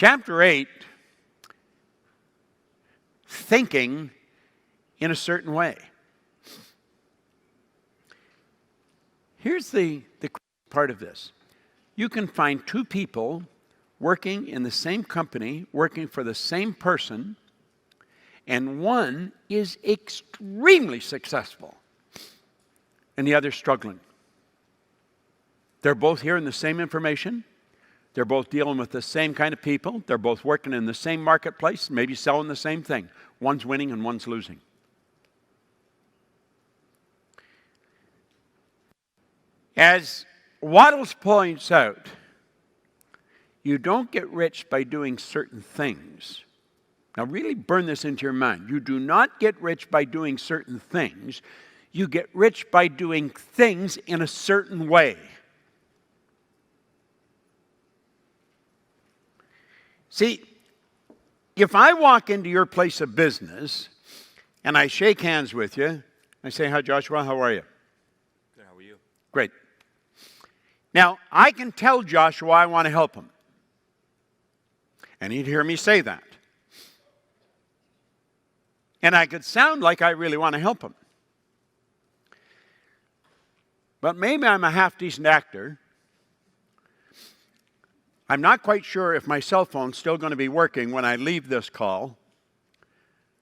Chapter 8, thinking in a certain way. Here's the part of this. You can find two people working in the same company, working for the same person, and one is extremely successful, and the other struggling. They're both hearing the same information. They're both dealing with the same kind of people. They're both working in the same marketplace, maybe selling the same thing. One's winning and one's losing. As Waddles points out, you don't get rich by doing certain things. Now really burn this into your mind. You do not get rich by doing certain things. You get rich by doing things in a certain way. See, if I walk into your place of business and I shake hands with you, I say, "Hi, Joshua, how are you?" Good, how are you? Great. Now, I can tell Joshua I want to help him. And he'd hear me say that. And I could sound like I really want to help him. But maybe I'm a half-decent actor. I'm not quite sure if my cell phone's still going to be working when I leave this call.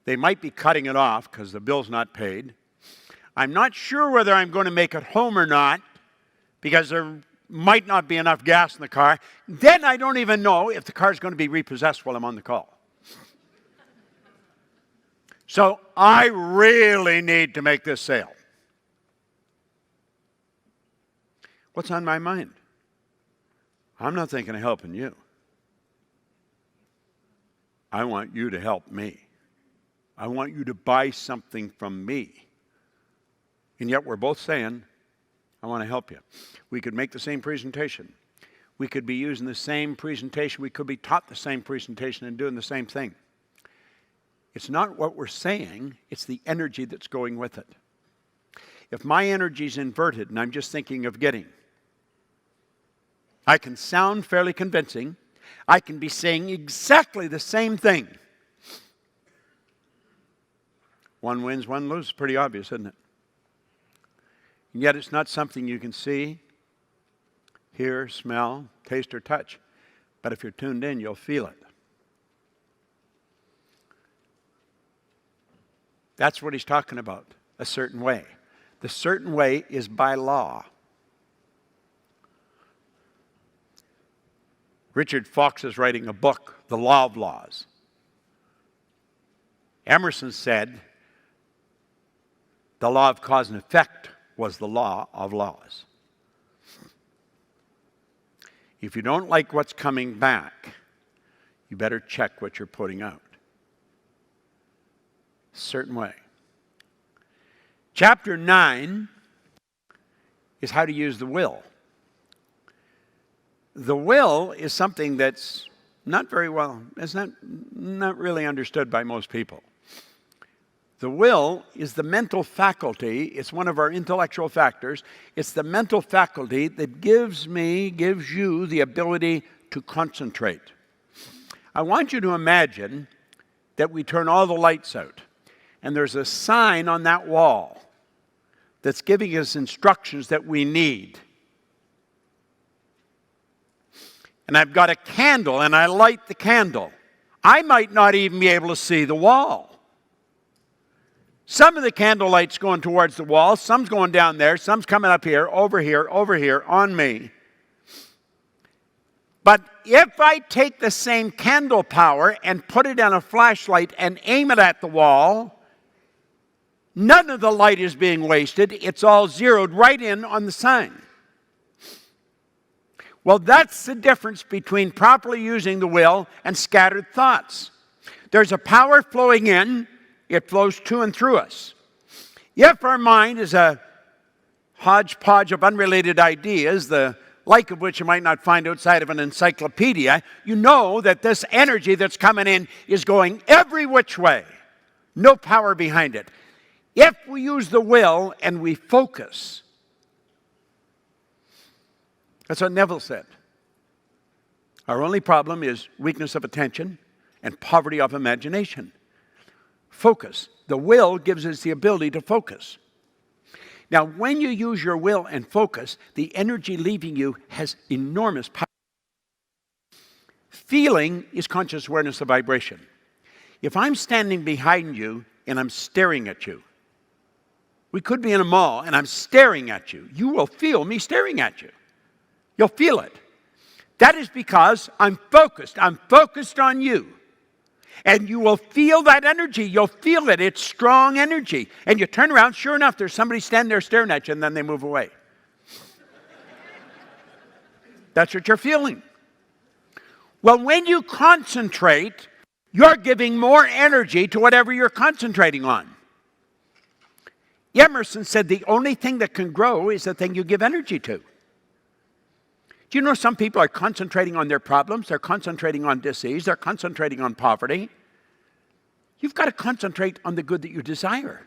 They might be cutting it off because the bill's not paid. I'm not sure whether I'm going to make it home or not because there might not be enough gas in the car. Then I don't even know if the car's going to be repossessed while I'm on the call. So I really need to make this sale. What's on my mind? I'm not thinking of helping you. I want you to help me. I want you to buy something from me. And yet we're both saying, I want to help you. We could make the same presentation. We could be using the same presentation. We could be taught the same presentation and doing the same thing. It's not what we're saying, it's the energy that's going with it. If my energy is inverted and I'm just thinking of getting, I can sound fairly convincing. I can be saying exactly the same thing. One wins, one loses. Pretty obvious, isn't it? And yet it's not something you can see, hear, smell, taste, or touch. But if you're tuned in, you'll feel it. That's what he's talking about, a certain way. The certain way is by law. Richard Fox is writing a book, The Law of Laws. Emerson said, the law of cause and effect was the law of laws. If you don't like what's coming back, you better check what you're putting out. A certain way. Chapter 9 is how to use the will. The will is something that's not very well, it's not really understood by most people. The will is the mental faculty. It's one of our intellectual factors. It's the mental faculty that gives you the ability to concentrate. I want you to imagine that we turn all the lights out, and there's a sign on that wall that's giving us instructions that we need. And I've got a candle, and I light the candle. I might not even be able to see the wall. Some of the candle light's going towards the wall, some's going down there, some's coming up here, over here, on me. But if I take the same candle power and put it on a flashlight and aim it at the wall, none of the light is being wasted. It's all zeroed right in on the sign. Well, that's the difference between properly using the will and scattered thoughts. There's a power flowing in. It flows to and through us. If our mind is a hodgepodge of unrelated ideas, the like of which you might not find outside of an encyclopedia, you know that this energy that's coming in is going every which way. No power behind it. If we use the will and we focus, that's what Neville said. Our only problem is weakness of attention and poverty of imagination. Focus. The will gives us the ability to focus. Now, when you use your will and focus, the energy leaving you has enormous power. Feeling is conscious awareness of vibration. If I'm standing behind you and I'm staring at you, we could be in a mall and I'm staring at you, you will feel me staring at you. You'll feel it. That is because I'm focused. I'm focused on you. And you will feel that energy. You'll feel it. It's strong energy. And you turn around, sure enough, there's somebody standing there staring at you, and then they move away. That's what you're feeling. Well, when you concentrate, you're giving more energy to whatever you're concentrating on. Emerson said the only thing that can grow is the thing you give energy to. Do you know some people are concentrating on their problems? They're concentrating on disease. They're concentrating on poverty. You've got to concentrate on the good that you desire.